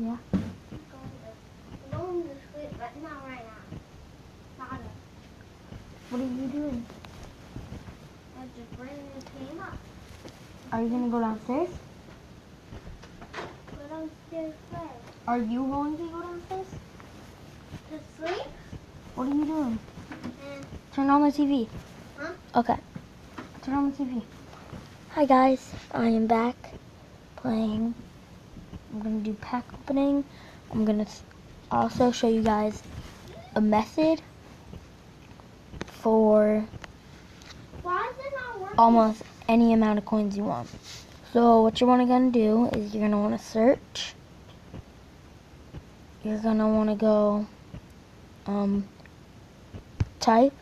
Yeah. I'm going to sleep, but not right now. Not it. What are you doing? I'm just bringing the game up. Are you gonna go downstairs? Go downstairs where? Are you going to go downstairs? To sleep? What are you doing? And, Turn on the TV. huh? Okay. Turn on the TV. Hi guys, I am back playing. I'm gonna do pack opening. I'm gonna also show you guys a method for Why is it not working? almost any amount of coins you want. So what you're gonna do is you're gonna want to search. You're gonna want to go type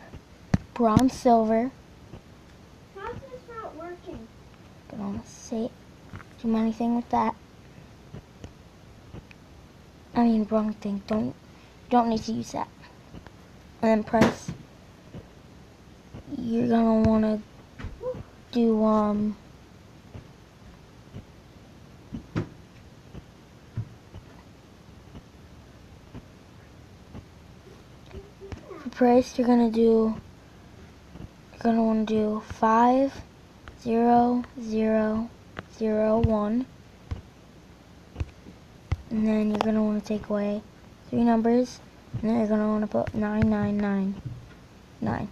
bronze silver. How's this not working? Gonna want to say do anything with that. I mean wrong thing. Don't need to use that. And then price. You're gonna want to do for price. You're gonna want to do 50001, and then you're gonna want to take away 3 numbers, and then you're gonna want to put 9999. And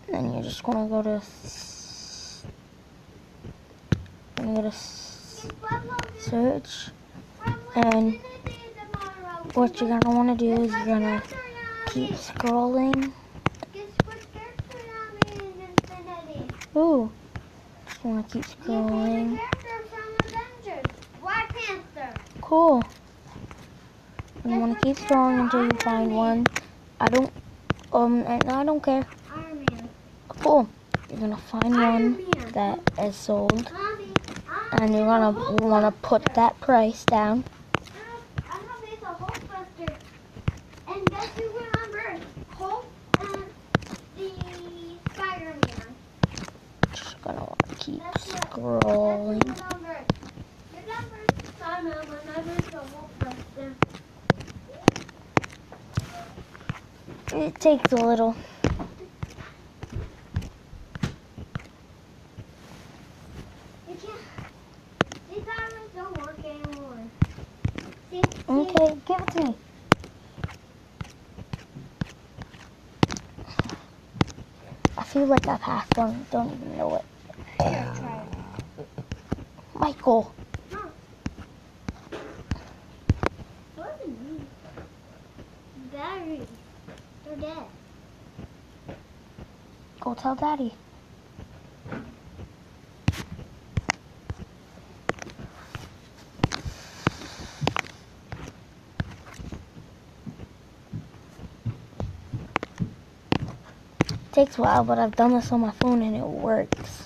then you're just gonna go to search, and what you're gonna want to do is you're gonna keep scrolling. Ooh, just wanna keep scrolling. Black Panther. Cool. And you wanna keep scrolling until you find one. I don't care. Iron Man. Cool. You're gonna find one that is sold, and you're gonna wanna put that price down. I have this a Hulkbuster. And guess who remembers Hulk and the Spider-Man? Just gonna wanna keep scrolling. Remember Simon remembers the Hulkbuster. It takes a little. These diamonds don't work anymore. See? Okay, give it to me. I feel like I passed. Don't even know it. Here, try it. Michael. Huh. What are these? Batteries. They're dead. Go tell Daddy. Takes a while, but I've done this on my phone and it works.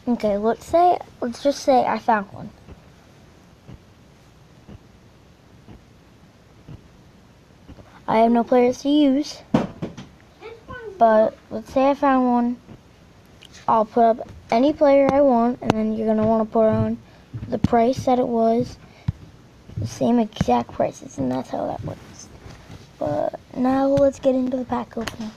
Okay, let's just say I found one. I have no players to use, but let's say I found one. I'll put up any player I want, and then you're gonna want to put on the price that it was, the same exact prices, and that's how that works. But now let's get into the pack opening.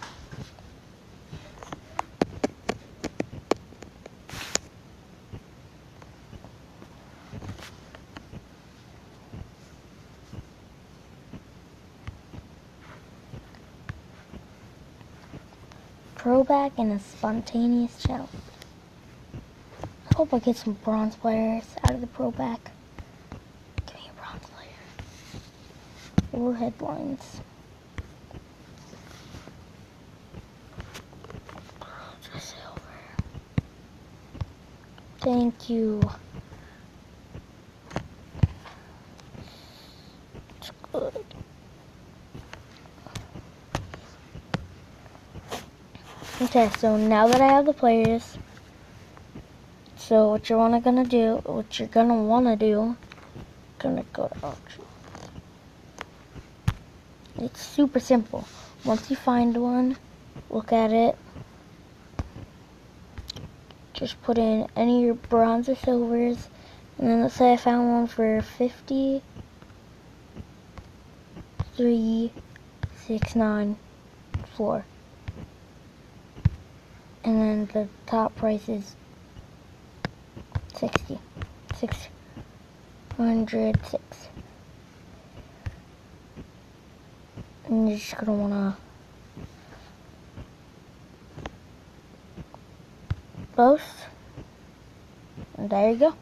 Throwback and a spontaneous challenge. I hope I get some bronze players out of the throwback. Give me a bronze player. Or headlines. Silver. Thank you. It's good. Okay, so now that I have the players, so what you're gonna do, gonna go to auction. It's super simple. Once you find one, look at it. Just put in any of your bronze or silvers, and then let's say I found one for 53,694. And then the top price is 606. And you're just gonna wanna post. And there you go.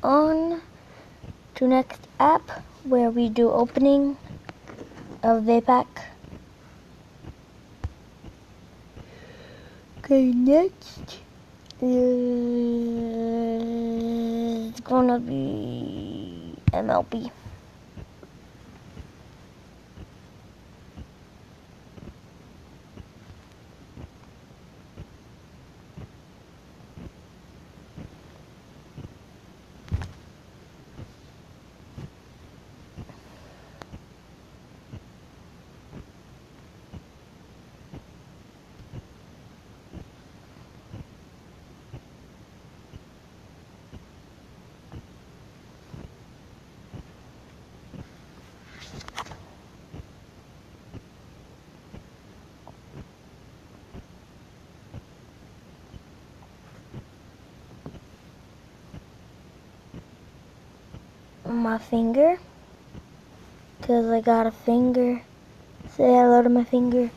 On to next app where we do opening of the pack. Okay, next is gonna be MLB. My finger, because I got a finger. Say hello to my finger.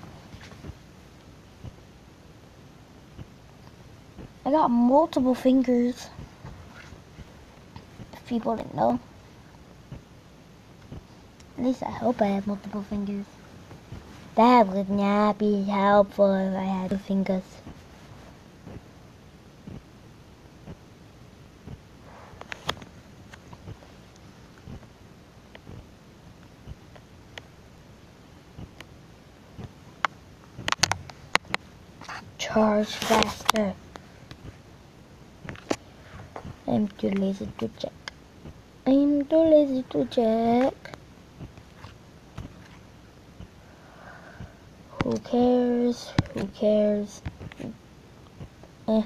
I got multiple fingers, if people didn't know. At least I hope I have multiple fingers. That would not be helpful if I had 2 fingers. Charge faster. I'm too lazy to check. I'm too lazy to check. Who cares? Who cares? Who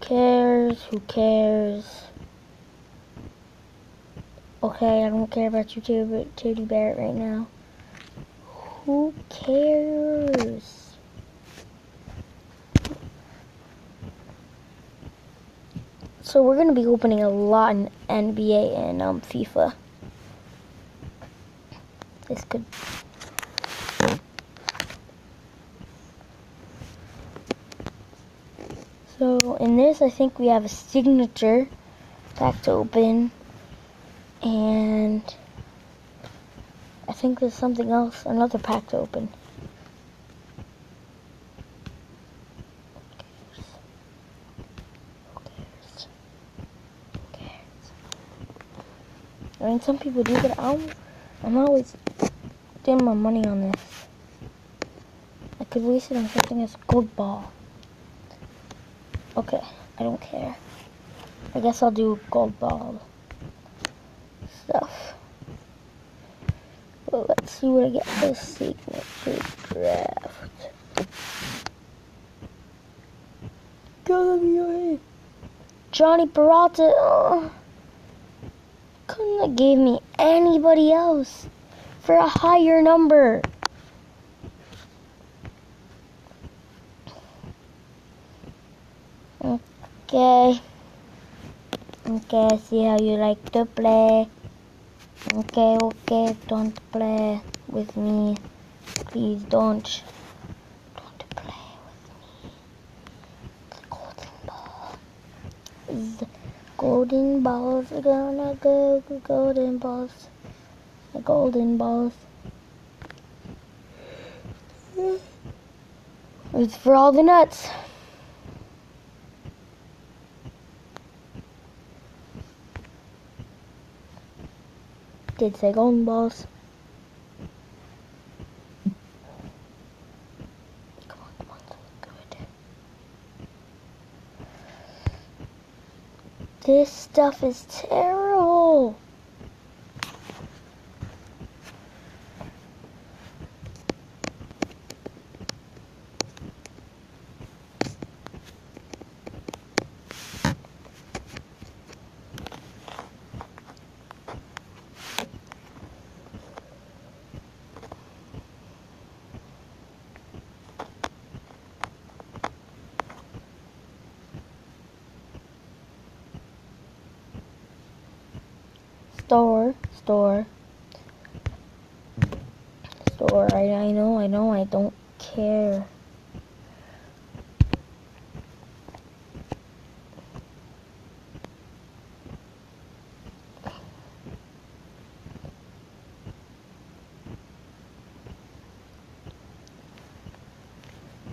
cares? Who cares? Okay, I don't care about you, Teddy Bear, right now. Who cares? So we're gonna be opening a lot in NBA and FIFA. This could. So in this, I think we have a signature pack to open, and I think there's something else, another pack to open. I mean, some people do, but I'm always doing my money on this. I could waste it on something that's gold ball. Okay, I don't care. I guess I'll do gold ball stuff. Well, let's see what I get for signature draft. go, let me go. Johnny Peralta. Oh, couldn't have gave me anybody else for a higher number. Okay. Okay, I see how you like to play. Okay, don't play with me. Please don't. Don't play with me. The golden ball. The golden balls are gonna go. The golden balls. The golden balls. It's for all the nuts. Did say golden balls. Come on, good. This stuff is terrible. Store. I know, I don't care.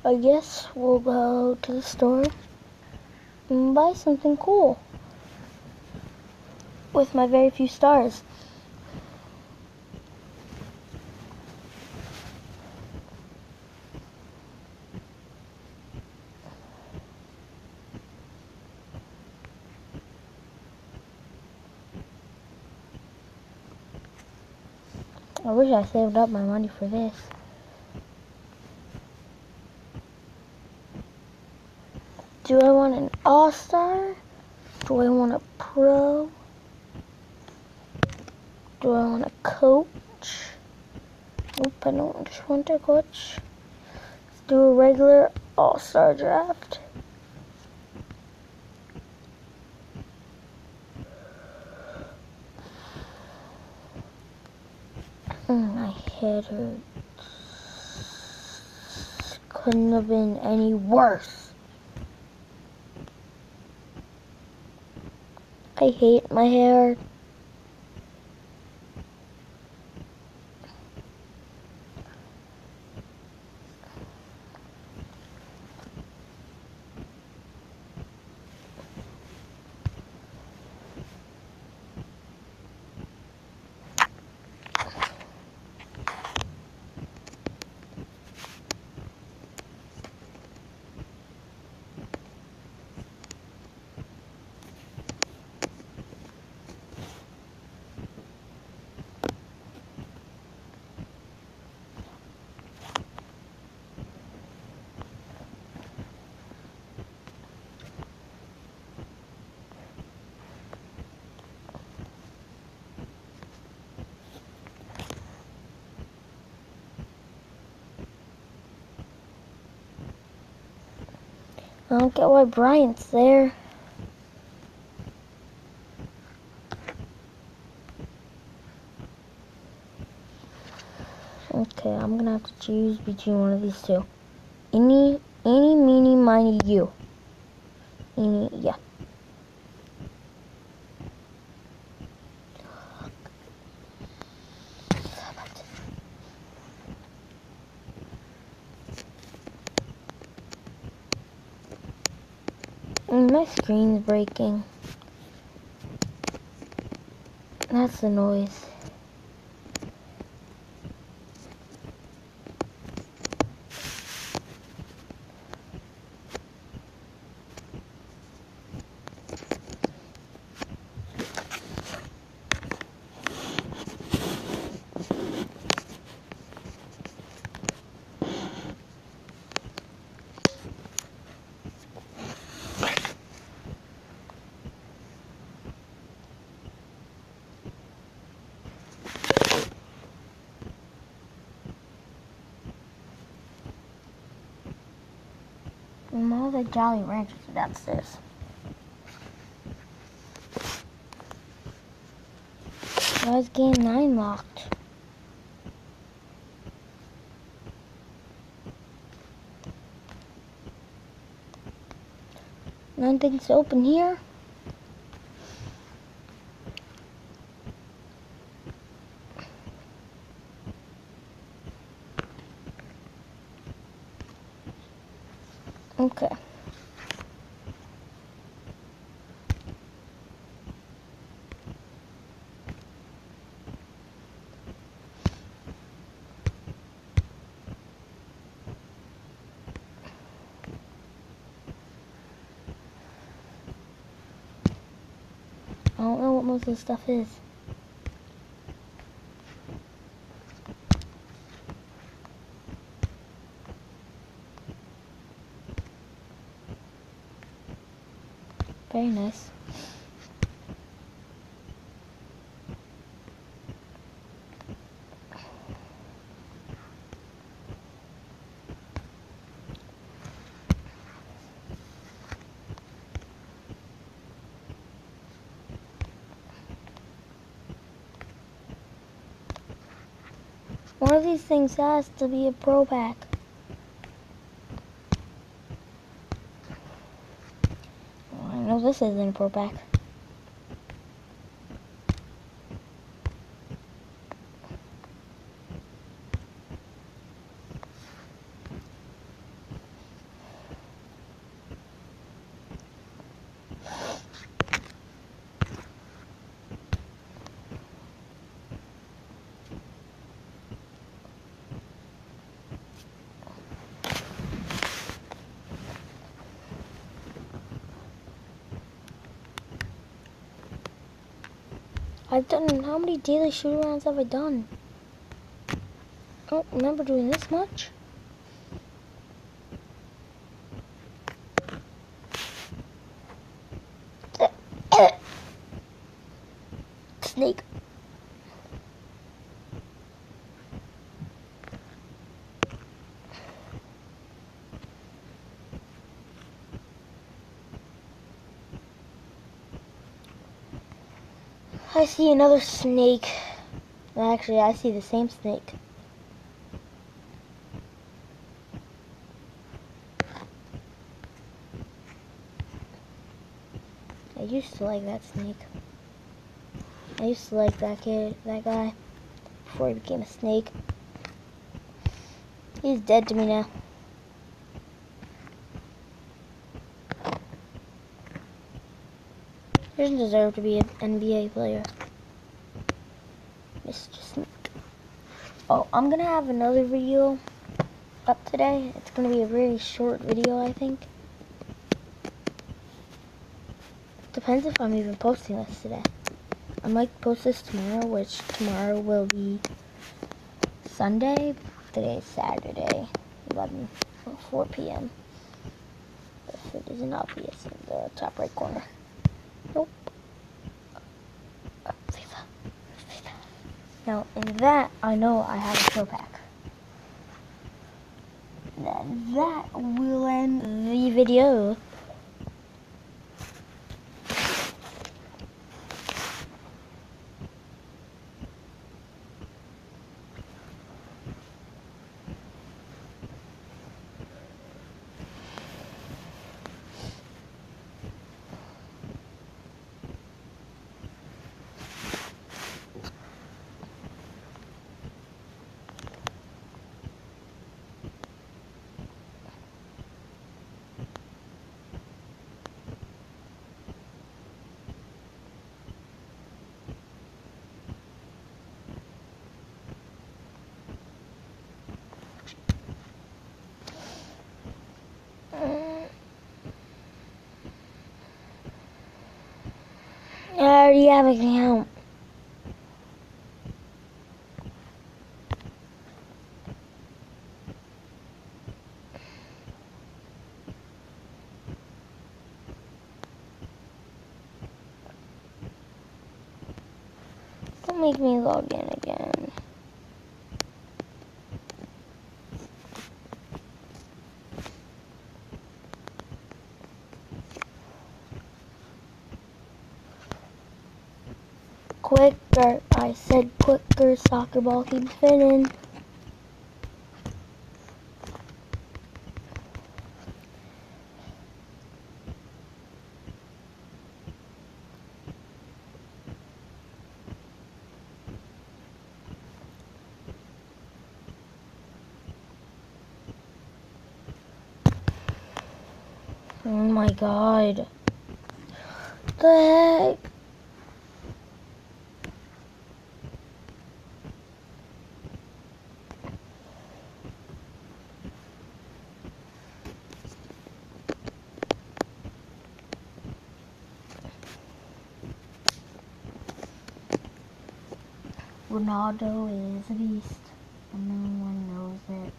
I guess we'll go to the store and buy something cool with my very few stars. I wish I saved up my money for this. Do I want an all-star? Do I want a pro? Do I want a coach? Nope, I don't just want a coach. Let's do a regular all-star draft. My head hurts. Couldn't have been any worse. I hate my hair. I don't get why Bryant's there. Okay, I'm gonna have to choose between one of these two. Eeny, meeny, miny, you. Yeah. My screen's breaking. That's the noise. And all the Jolly Ranchers are downstairs. Why is game 9 locked? Nothing's open here. Okay. I don't know what most of this stuff is. Very nice. One of these things has to be a pro pack. Well, I know this isn't a pro pack. I've done, how many daily shoot rounds have I done? I don't remember doing this much. Snake. I see another snake. Actually, I see the same snake. I used to like that snake. I used to like that guy, before he became a snake. He's dead to me now. He doesn't deserve to be an NBA player. Mr. Snake. Oh, I'm gonna have another video up today. It's gonna be a very short video, I think. Depends if I'm even posting this today. I might post this tomorrow, which tomorrow will be Sunday. Today is Saturday, 4 p.m. If it isn't obvious in the top right corner. Nope. FIFA. Now, in that, I know I have a pro pack. Then that will end the video. I already have an account. Don't make me log in again. quicker soccer ball keeps spinning. Oh my god. The heck? Ronaldo is a beast, and no one knows it.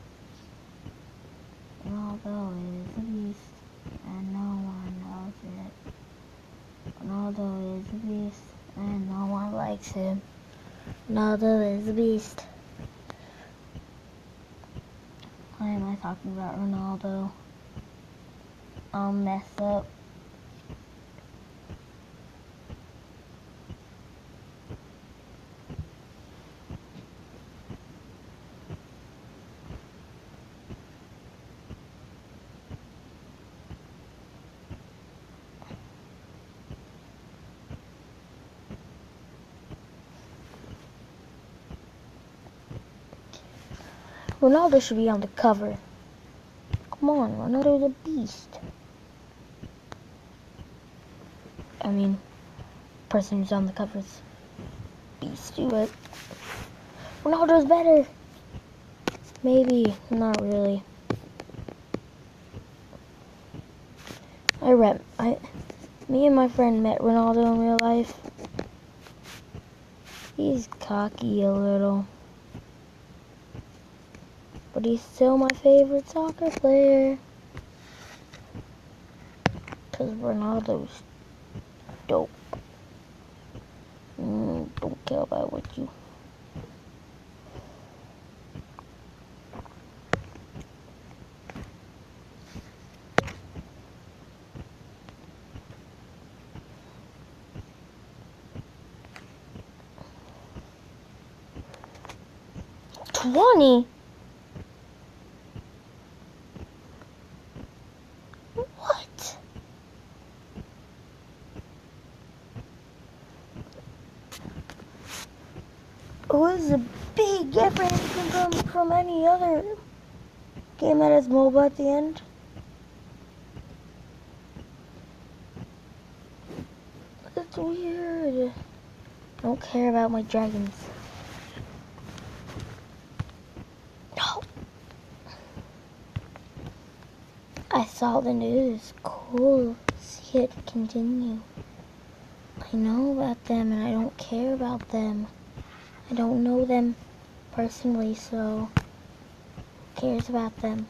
Ronaldo is a beast, and no one knows it. Ronaldo is a beast, and no one likes him. Ronaldo is a beast. Why am I talking about Ronaldo? I'll mess up. Ronaldo should be on the cover. Come on, Ronaldo's a beast. I mean, person who's on the cover is beast too, but Ronaldo's better. Maybe, not really. Me and my friend met Ronaldo in real life. He's cocky a little, but he's still my favorite soccer player. Cause Ronaldo's dope. Don't care about what you. $20? What? It was a big difference from any other game that has MOBA at the end. That's weird. Don't care about my dragons. No. I saw the news. Cool. See it continue. I know about them and I don't care about them. I don't know them personally, so who cares about them?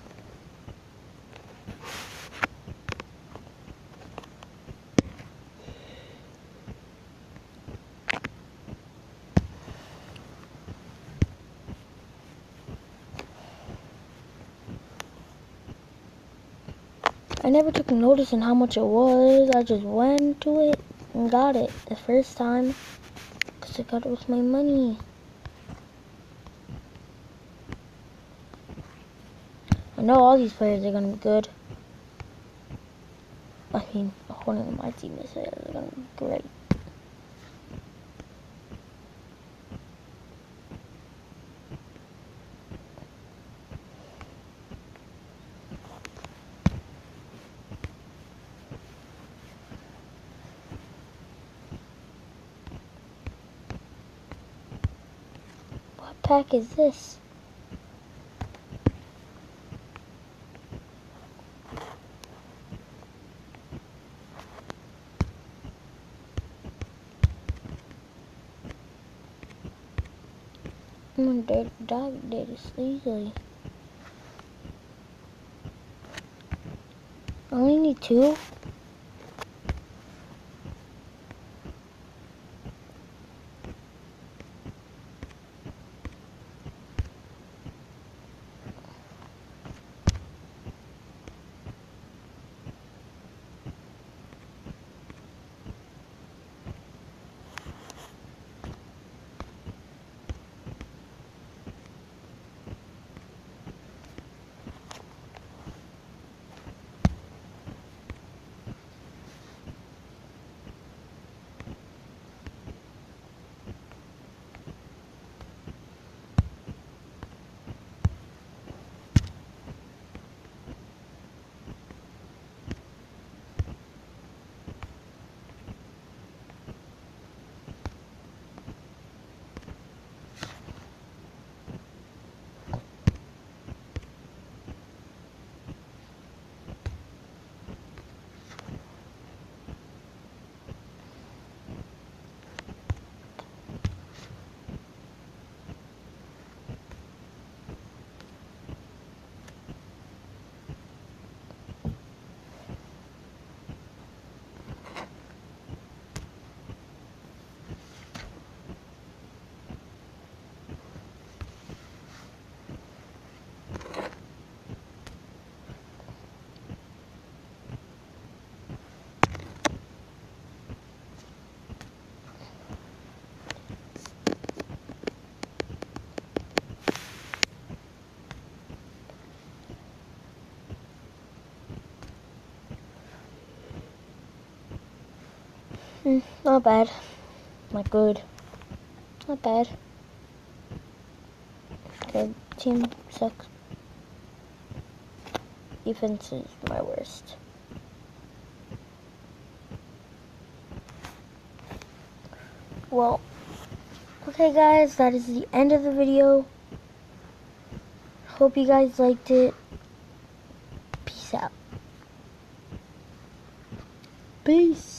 I never took notice on how much it was. I just went to it and got it the first time because I got it with my money. I know all these players are going to be good. I mean, one of my team is going to be great. What pack is this? I'm gonna dog did this easily. I only need 2. Not bad. Not good. Not bad. Okay, team sucks. Defense is my worst. Well, okay guys, that is the end of the video. Hope you guys liked it. Peace out. Peace.